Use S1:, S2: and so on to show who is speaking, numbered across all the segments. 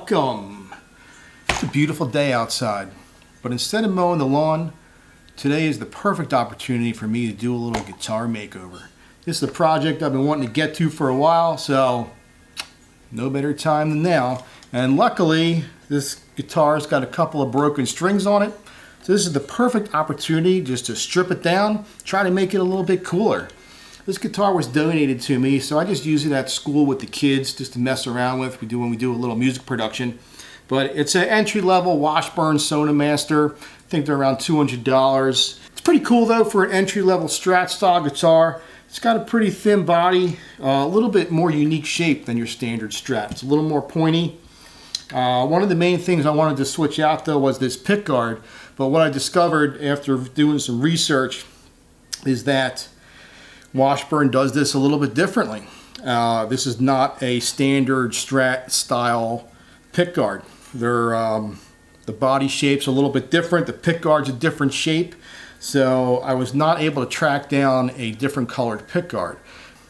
S1: Welcome. It's a beautiful day outside, but instead of mowing the lawn, today is the perfect opportunity for me to do a little guitar makeover. This is a project I've been wanting to get to for a while, so no better time than now. And luckily, this guitar's got a couple of broken strings on it, so this is the perfect opportunity just to strip it down, try to make it a little bit cooler. This guitar was donated to me, so I just use it at school with the kids just to mess around with. When we do a little music production. But it's an entry-level Washburn Sonamaster. I think they're around $200. It's pretty cool though for an entry-level Strat style guitar. It's got a pretty thin body, a little bit more unique shape than your standard Strat. It's a little more pointy. One of the main things I wanted to switch out though was this pickguard. But what I discovered after doing some research is that Washburn does this a little bit differently. This is not a standard Strat style pickguard. The body shape's a little bit different. The pickguard's a different shape. So I was not able to track down a different colored pickguard.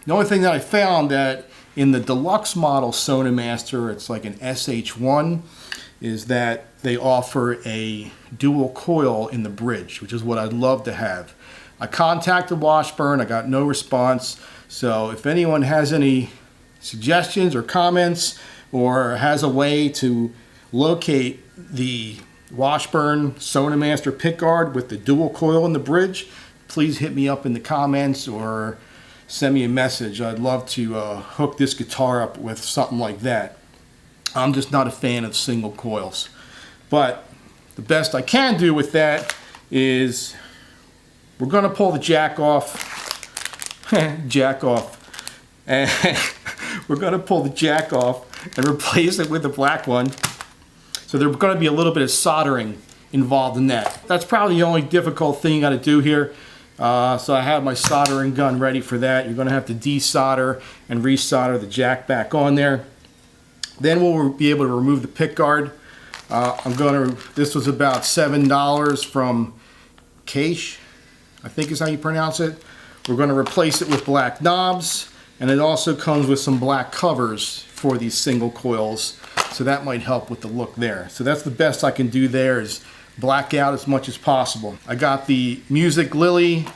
S1: The only thing that I found that in the deluxe model Sonamaster, it's like an SH1, is that they offer a dual coil in the bridge, which is what I'd love to have. I contacted Washburn, I got no response, so if anyone has any suggestions or comments or has a way to locate the Washburn Sonamaster pickguard with the dual coil in the bridge, please hit me up in the comments or send me a message. I'd love to hook this guitar up with something like that. I'm just not a fan of single coils. But the best I can do with that is we're going to pull the jack off, and we're going to pull the jack off and replace it with a black one. So there's going to be a little bit of soldering involved in that. That's probably the only difficult thing you got to do here. So I have my soldering gun ready for that. You're going to have to desolder and resolder the jack back on there. Then we'll be able to remove the pickguard. This was about $7 from KAISH, I think is how you pronounce it. We're going to replace it with black knobs, and it also comes with some black covers for these single coils, so that might help with the look there. So that's the best I can do there, is black out as much as possible. I got the Musiclily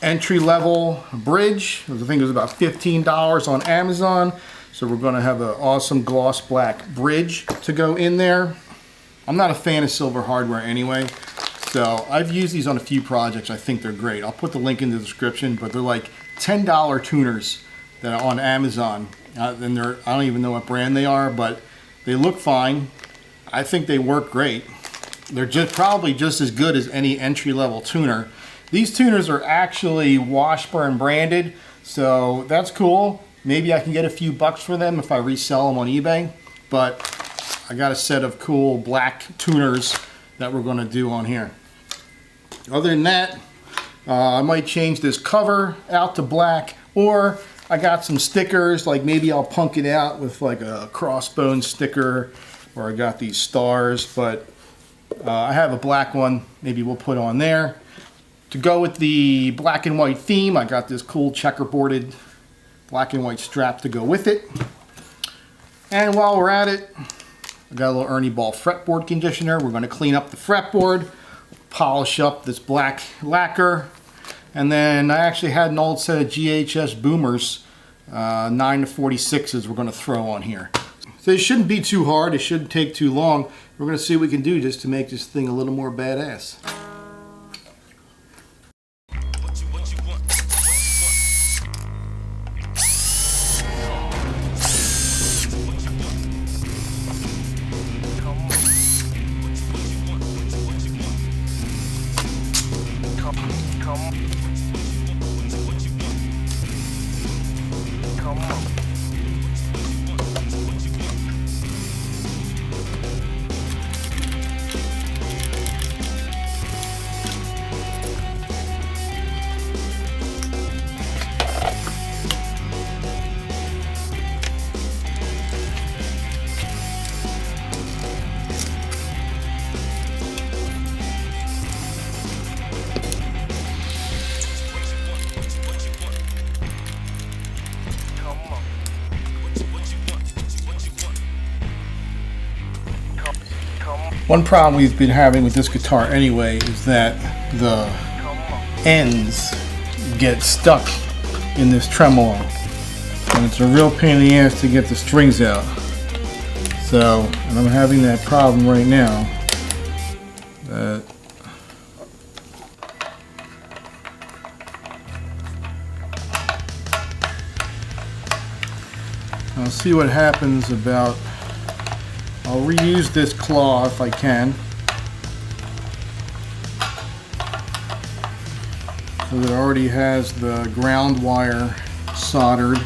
S1: entry-level bridge. I think it was about $15 on Amazon. So we're going to have an awesome gloss black bridge to go in there. I'm not a fan of silver hardware anyway, so I've used these on a few projects. I think they're great. I'll put the link in the description, but they're like $10 tuners that are on Amazon. And I don't even know what brand they are, but they look fine. I think they work great. They're probably just as good as any entry-level tuner. These tuners are actually Washburn branded, so that's cool. Maybe I can get a few bucks for them if I resell them on eBay, but I got a set of cool black tuners that we're going to do on here. Other than that, I might change this cover out to black, or I got some stickers, like maybe I'll punk it out with like a crossbone sticker, or I got these stars, but I have a black one maybe we'll put on there. To go with the black and white theme, I got this cool checkerboarded black and white strap to go with it. And while we're at it, I got a little Ernie Ball fretboard conditioner. We're going to clean up the fretboard, polish up this black lacquer, and then I actually had an old set of GHS boomers, 9-46s we're going to throw on here. So it shouldn't be too hard, it shouldn't take too long. We're going to see what we can do just to make this thing a little more badass. One problem we've been having with this guitar anyway is that the ends get stuck in this tremolo, and it's a real pain in the ass to get the strings out. So, and I'm having that problem right now. I'll see what happens about. I'll reuse this claw if I can, so it already has the ground wire soldered.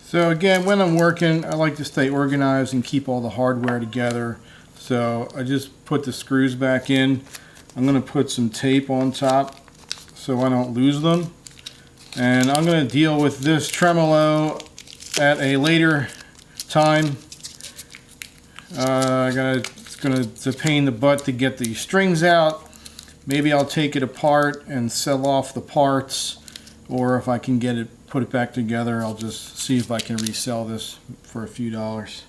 S1: So again, when I'm working, I like to stay organized and keep all the hardware together. So I just put the screws back in. I'm going to put some tape on top so I don't lose them. And I'm going to deal with this tremolo at a later time. It's going to pain in the butt to get the strings out. Maybe I'll take it apart and sell off the parts, or if I can get it, put it back together, I'll just see if I can resell this for a few dollars.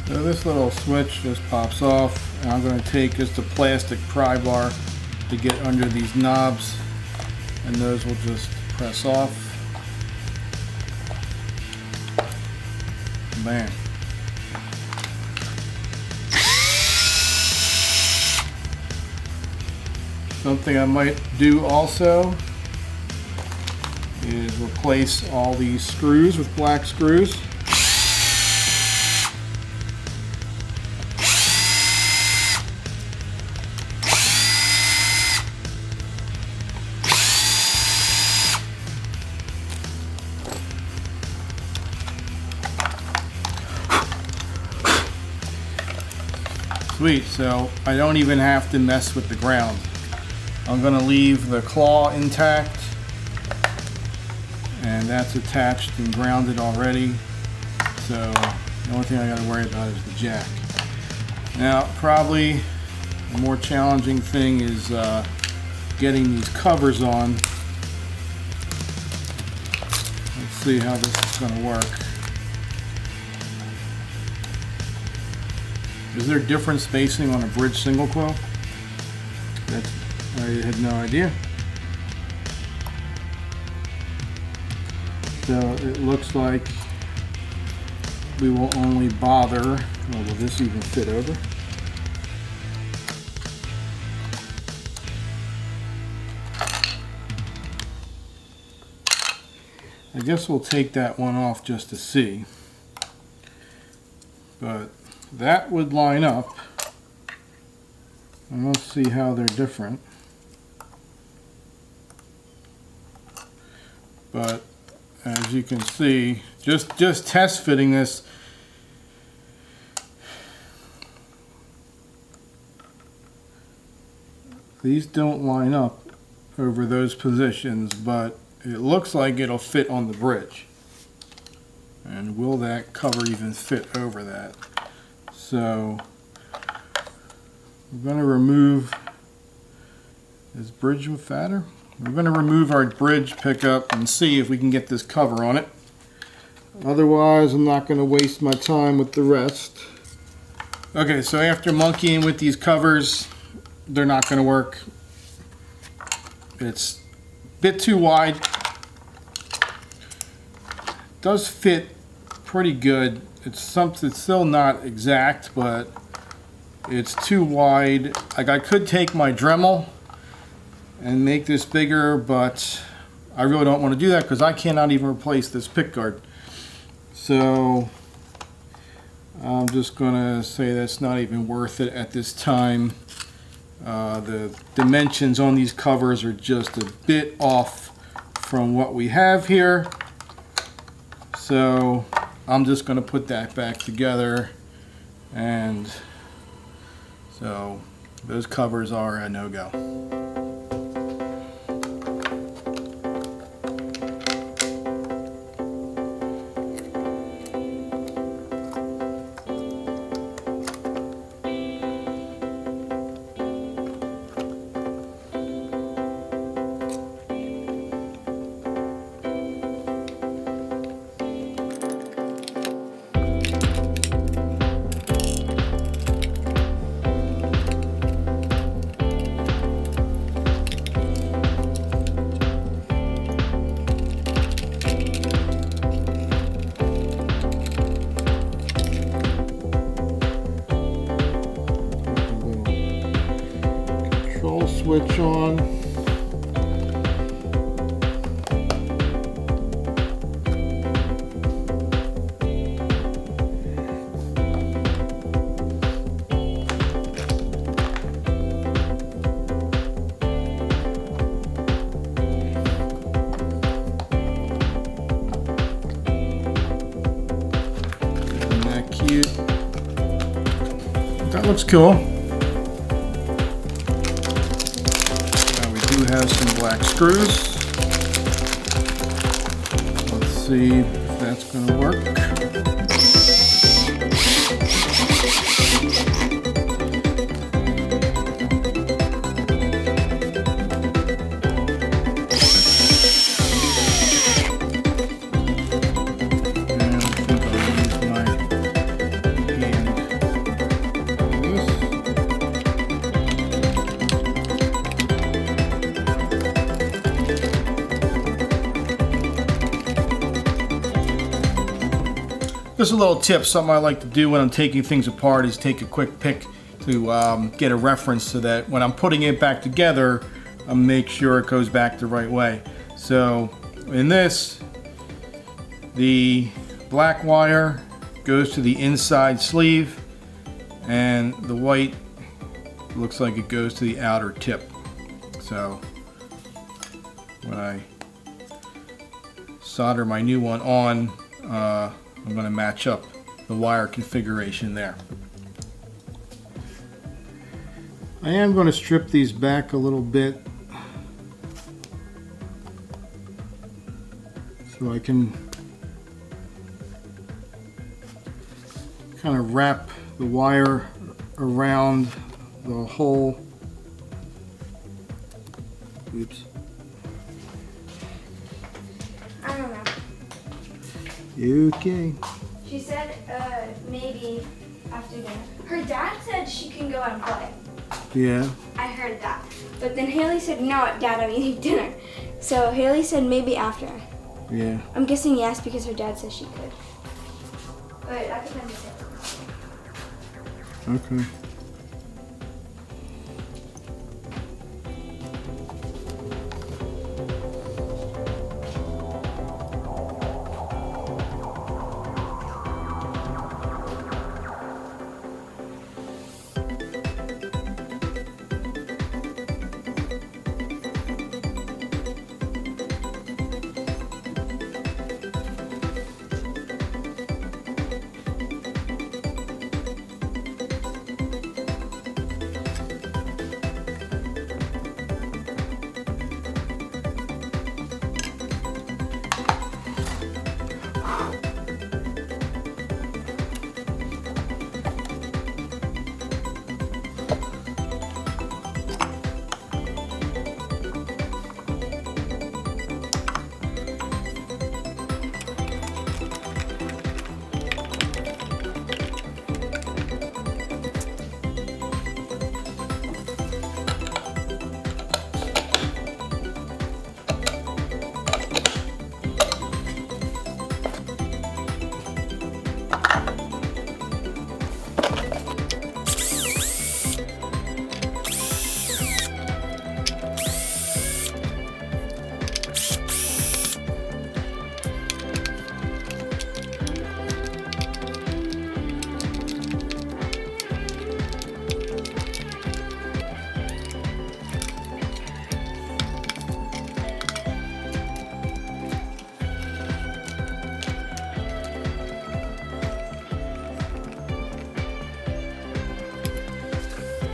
S1: So this little switch just pops off, and I'm going to take just a plastic pry bar to get under these knobs, and those will just press off. Bam. Something I might do also is replace all these screws with black screws. Sweet, so I don't even have to mess with the ground. I'm going to leave the claw intact, and that's attached and grounded already, so the only thing I got to worry about is the jack. Now probably the more challenging thing is getting these covers on. Let's see how this is going to work. Is there different spacing on a bridge single coil? I had no idea. So it looks like we will only bother, well, will this even fit over? I guess we'll take that one off just to see. But that would line up, and let's see how they're different. But as you can see, just test fitting this, these don't line up over those positions, but it looks like it'll fit on the bridge. And will that cover even fit over that? So we're going to remove Is bridge fatter? We're going to remove our bridge pickup and see if we can get this cover on it. Otherwise, I'm not going to waste my time with the rest. Okay, so after monkeying with these covers, they're not going to work. It's a bit too wide. It does fit pretty good. It's still not exact, but it's too wide. Like, I could take my Dremel and make this bigger, but I really don't want to do that because I cannot even replace this pickguard. So I'm just gonna say that's not even worth it at this time. The dimensions on these covers are just a bit off from what we have here. So I'm just gonna put that back together, and so those covers are a no-go. Switch on. Isn't that cute? That looks cool. Have some black screws. Let's see if that's going to work. And I think I'll use my hand. Just a little tip, something I like to do when I'm taking things apart is take a quick pick to get a reference so that when I'm putting it back together, I make sure it goes back the right way. So in this, the black wire goes to the inside sleeve and the white looks like it goes to the outer tip. So when I solder my new one on, I'm going to match up the wire configuration there. I am going to strip these back a little bit so I can kind of wrap the wire around the whole. Oops.
S2: I don't know.
S1: Okay.
S2: She said maybe after dinner. Her dad said she can go and play.
S1: Yeah.
S2: I heard that. But then Haley said, no, Dad, I'm eating dinner. So Haley said maybe after.
S1: Yeah.
S2: I'm guessing yes because her dad says she could. But that depends.
S1: Okay.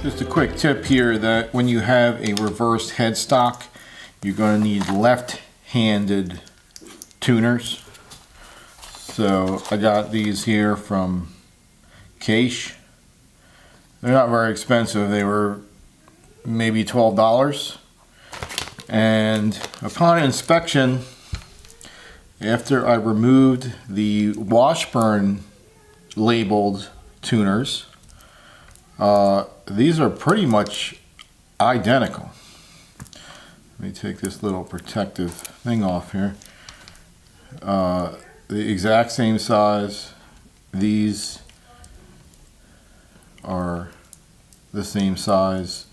S1: Just a quick tip here that when you have a reversed headstock, you're going to need left-handed tuners. So I got these here from KAISH. They're not very expensive. They were maybe $12. And upon inspection, after I removed the Washburn labeled tuners, these are pretty much identical. Let me take this little protective thing off here. The exact same size. These are the same size,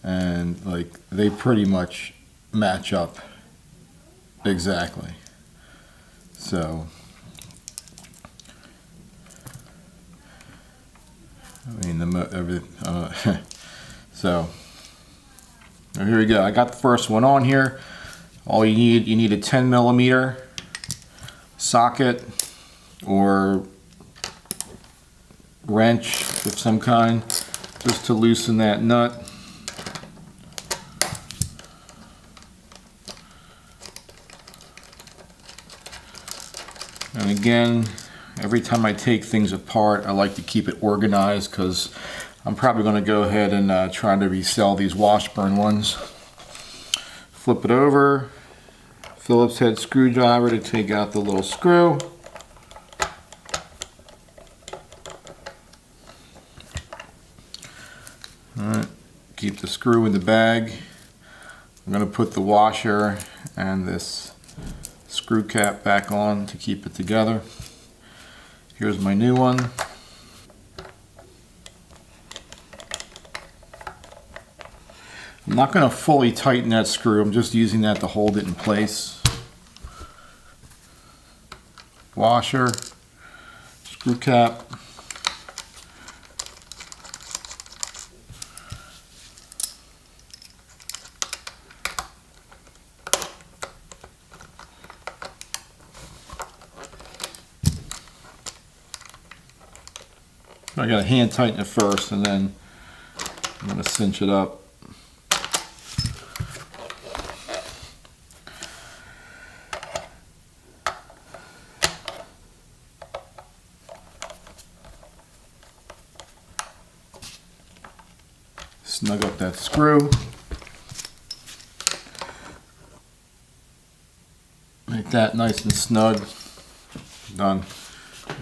S1: and like they pretty much match up exactly. So I mean so here we go. I got the first one on here. All you need a 10mm socket or wrench of some kind just to loosen that nut. And again, every time I take things apart, I like to keep it organized because I'm probably going to go ahead and try to resell these Washburn ones. Flip it over, Phillips head screwdriver to take out the little screw. Alright, keep the screw in the bag. I'm going to put the washer and this screw cap back on to keep it together. Here's my new one. I'm not going to fully tighten that screw, I'm just using that to hold it in place. Washer, screw cap. I gotta hand tighten it first and then I'm gonna cinch it up. Snug up that screw. Make that nice and snug. Done.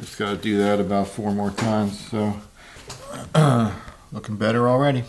S1: Just got to do that about 4 more times, so looking better already.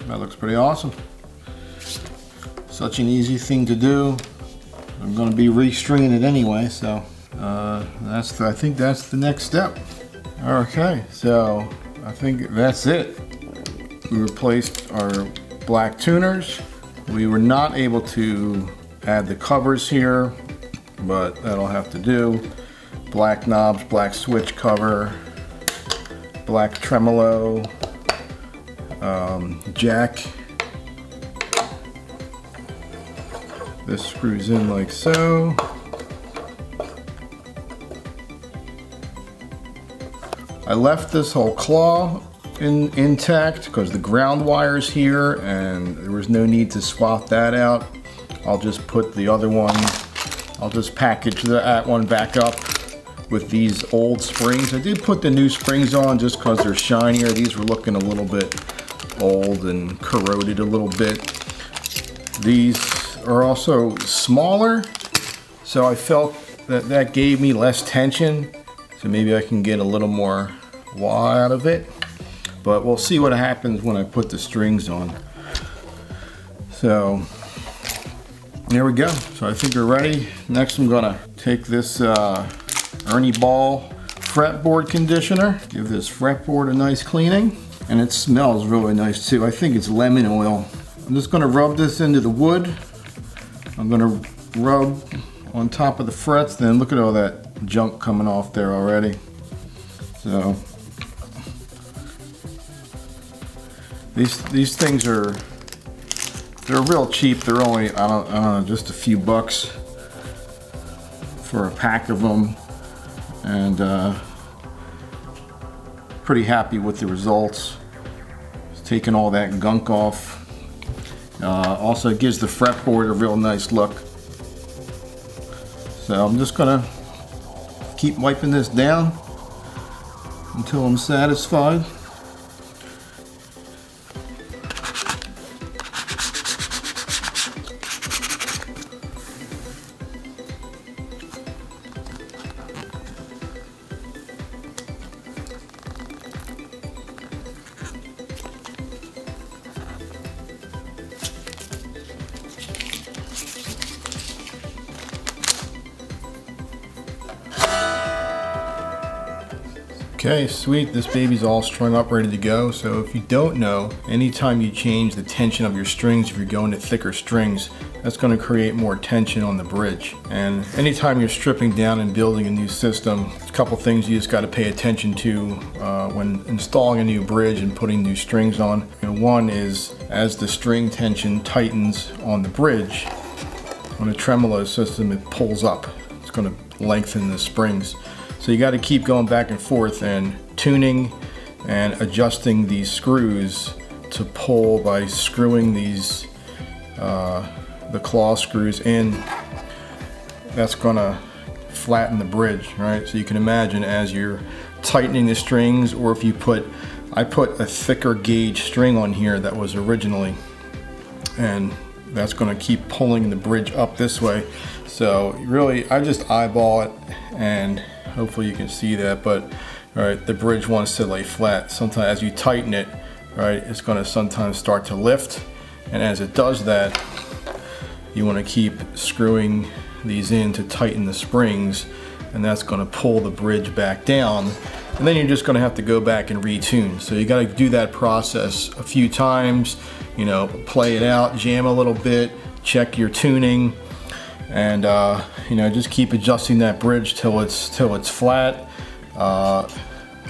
S1: That looks pretty awesome. Such an easy thing to do. I'm going to be restringing it anyway, so I think that's the next step. Okay, so I think that's it. We replaced our black tuners. We were not able to add the covers here, but that'll have to do. Black knobs, black switch cover, black tremolo, jack. This screws in like so. I left this whole claw intact because the ground wire's here and there was no need to swap that out. I'll just put the other one, I'll just package that one back up with these old springs. I did put the new springs on just because they're shinier. These were looking a little bit old and corroded a little bit. These are also smaller, so I felt that that gave me less tension, so maybe I can get a little more wah out of it, but we'll see what happens when I put the strings on. So there we go. So I think we're ready. Next I'm gonna take this Ernie Ball fretboard conditioner, give this fretboard a nice cleaning, and it smells really nice too. I think it's lemon oil. I'm just gonna rub this into the wood. I'm gonna rub on top of the frets, then look at all that junk coming off there already. So these things they're real cheap. They're only, I don't know, just a few bucks for a pack of them, and pretty happy with the results. It's taking all that gunk off. Also it gives the fretboard a real nice look. So I'm just gonna keep wiping this down until I'm satisfied. Okay, sweet, this baby's all strung up, ready to go. So if you don't know, anytime you change the tension of your strings, if you're going to thicker strings, that's going to create more tension on the bridge. And anytime you're stripping down and building a new system, there's a couple things you just got to pay attention to when installing a new bridge and putting new strings on. And one is, as the string tension tightens on the bridge, on a tremolo system, it pulls up. It's going to lengthen the springs. So you got to keep going back and forth and tuning and adjusting these screws to pull by screwing these the claw screws in. That's gonna flatten the bridge, right? So you can imagine as you're tightening the strings, or if you I put a thicker gauge string on here that was originally, and that's gonna keep pulling the bridge up this way. So really, I just eyeball it, and hopefully you can see that, but all right, the bridge wants to lay flat. Sometimes as you tighten it, right, it's going to sometimes start to lift, and as it does that, you want to keep screwing these in to tighten the springs, and that's going to pull the bridge back down, and then you're just going to have to go back and retune. So you got to do that process a few times, you know, play it out, jam a little bit, check your tuning, and you know, just keep adjusting that bridge till it's flat.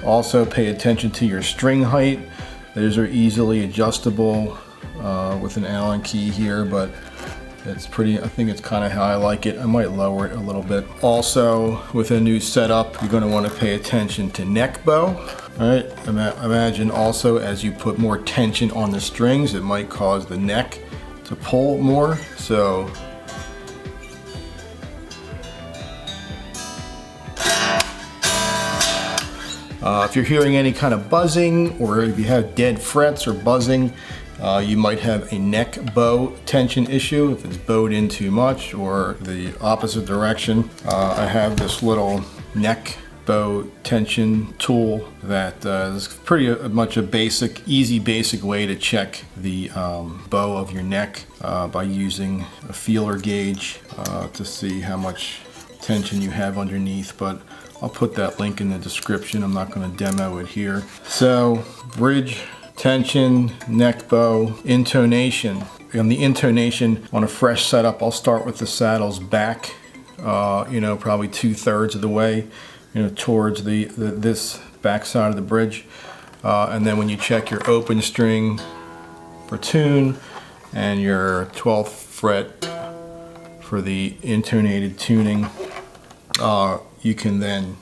S1: Also pay attention to your string height. Those are easily adjustable with an Allen key here, but it's pretty, I think it's kind of how I like it. I might lower it a little bit. Also, with a new setup, you're going to want to pay attention to neck bow. All right, imagine also as you put more tension on the strings, it might cause the neck to pull more. So if you're hearing any kind of buzzing, or if you have dead frets or buzzing, you might have a neck bow tension issue if it's bowed in too much, or the opposite direction. I have this little neck bow tension tool that is pretty much a easy basic way to check the bow of your neck by using a feeler gauge to see how much tension you have underneath, but I'll put that link in the description. I'm not going to demo it here. So bridge, tension, neck bow, intonation. On the intonation, on a fresh setup, I'll start with the saddles back, you know, probably 2/3 of the way, you know, towards this back side of the bridge. And then when you check your open string for tune and your 12th fret for the intonated tuning, you can then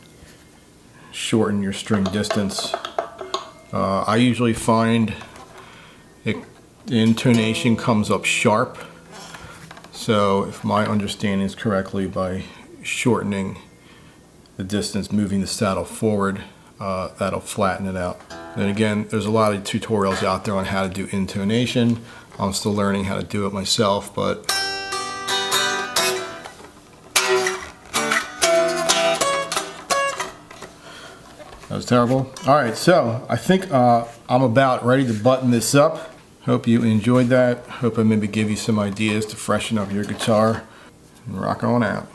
S1: shorten your string distance. I usually find the intonation comes up sharp, So if my understanding is correctly, by shortening the distance, moving the saddle forward, that'll flatten it out. And again, there's a lot of tutorials out there on how to do intonation. I'm still learning how to do it myself, but that was terrible. All right, so I think I'm about ready to button this up. Hope you enjoyed that. Hope I maybe give you some ideas to freshen up your guitar and rock on out.